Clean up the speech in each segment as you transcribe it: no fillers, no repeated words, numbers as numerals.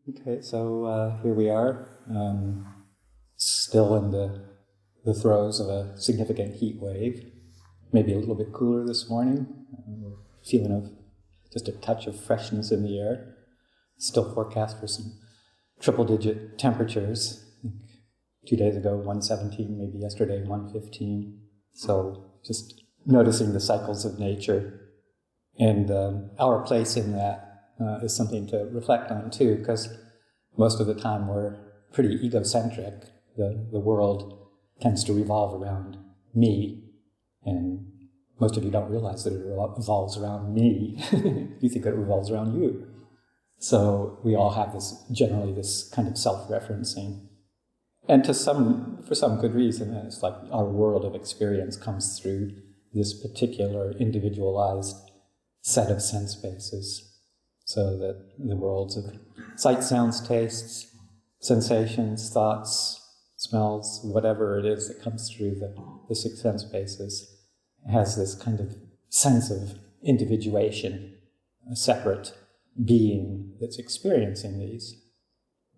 Okay, so here we are, still in the throes of a significant heat wave. Maybe a little bit cooler this morning. Feeling of just a touch of freshness in the air. Still forecast for some triple-digit temperatures. I think 2 days ago, 117, maybe yesterday, 115. So just noticing the cycles of nature. And our place in that is something to reflect on too, because most of the time we're pretty egocentric. The world tends to revolve around me, and most of you don't realize that it revolves around me. You think it revolves around you. So we all have generally this kind of self-referencing. And for some good reason, it's like our world of experience comes through this particular individualized set of sense bases. So that the worlds of sight, sounds, tastes, sensations, thoughts, smells, whatever it is that comes through the six sense bases has this kind of sense of individuation, a separate being that's experiencing these.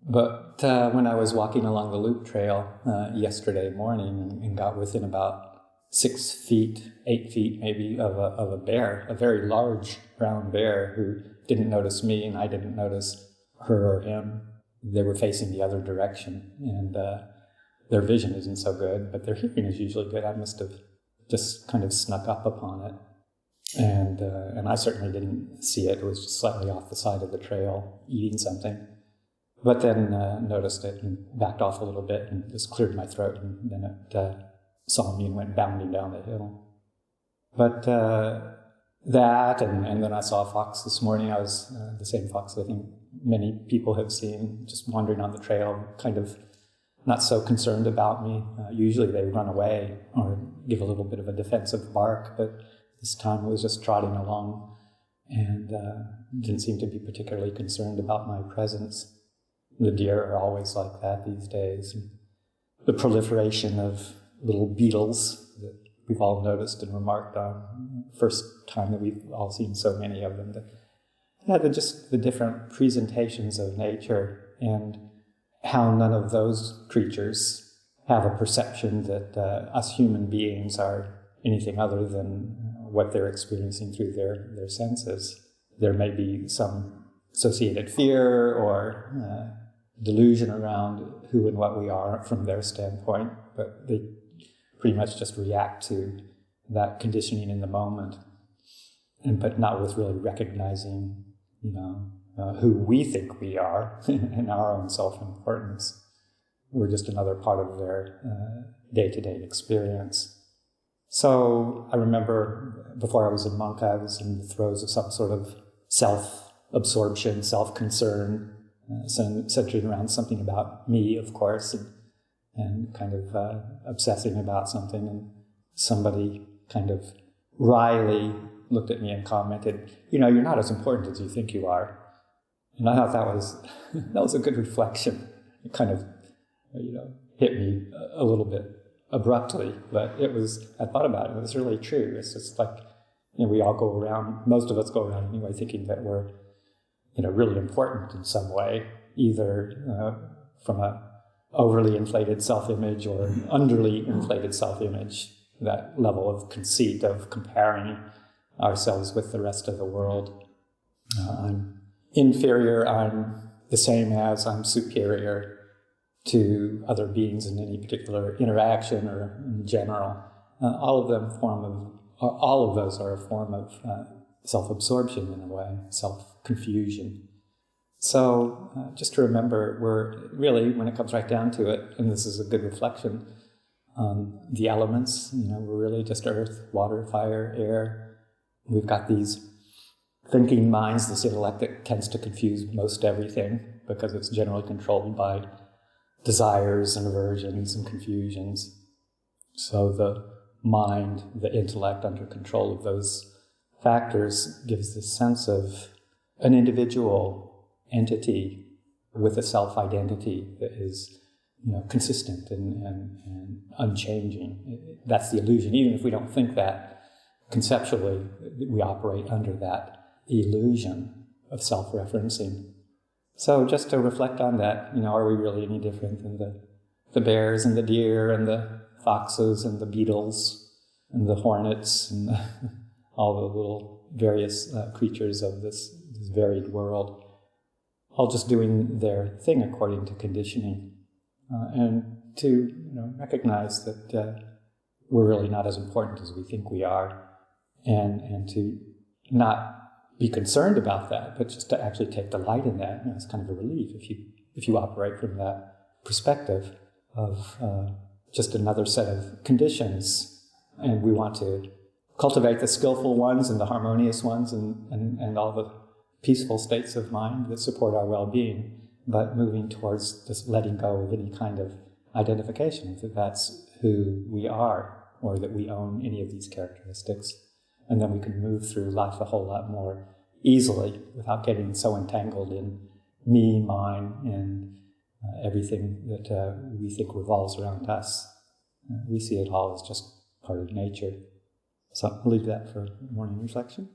But when I was walking along the loop trail yesterday morning and got within about 6 feet, 8 feet maybe of a bear, a very large brown bear who didn't notice me and I didn't notice her or him. They were facing the other direction, and their vision isn't so good, but their hearing is usually good. I must have just kind of snuck up upon it, and I certainly didn't see it. It was just slightly off the side of the trail, eating something. But then noticed it and backed off a little bit and just cleared my throat, and then it saw me and went bounding down the hill. But that, and then I saw a fox this morning. I was the same fox I think many people have seen, just wandering on the trail, kind of not so concerned about me. Usually they run away or give a little bit of a defensive bark, but this time it was just trotting along and didn't seem to be particularly concerned about my presence. The deer are always like that these days. The proliferation of little beetles that we've all noticed and remarked on. First time that we've all seen so many of them. Just the different presentations of nature and how none of those creatures have a perception that us human beings are anything other than what they're experiencing through their senses. There may be some associated fear or delusion around who and what we are from their standpoint, but they pretty much just react to that conditioning in the moment, but not with really recognizing, who we think we are and our own self-importance. We're just another part of their day-to-day experience. So I remember before I was a monk, I was in the throes of some sort of self-absorption, self-concern, centered around something about me, of course, and kind of obsessing about something. And somebody kind of wryly looked at me and commented, you're not as important as you think you are. And I thought that was a good reflection. It kind of, hit me a little bit abruptly, but I thought about it, it was really true. It's just like, we all go around, most of us go around anyway, thinking that we're, really important in some way, either from a overly inflated self-image or an underly inflated self-image, that level of conceit of comparing ourselves with the rest of the world. I'm inferior, I'm the same as, I'm superior to other beings in any particular interaction or in general. All of those are a form of self-absorption in a way, self-confusion. So just to remember, we're really, when it comes right down to it, and this is a good reflection on the elements, we're really just earth, water, fire, air. We've got these thinking minds, this intellect that tends to confuse most everything because it's generally controlled by desires and aversions and confusions. So the mind, the intellect under control of those factors gives this sense of an individual entity with a self-identity that is consistent and unchanging. That's the illusion. Even if we don't think that conceptually, we operate under that illusion of self-referencing. So just to reflect on that, are we really any different than the bears and the deer and the foxes and the beetles and the hornets and all the little various creatures of this varied world, all just doing their thing according to conditioning, and to recognize that we're really not as important as we think we are, and to not be concerned about that, but just to actually take delight in that. It's kind of a relief if you operate from that perspective of just another set of conditions, and we want to cultivate the skillful ones and the harmonious ones and all the peaceful states of mind that support our well-being, but moving towards just letting go of any kind of identification that that's who we are, or that we own any of these characteristics. And then we can move through life a whole lot more easily without getting so entangled in me, mine, and everything that we think revolves around us. We see it all as just part of nature. So I'll leave that for morning reflection.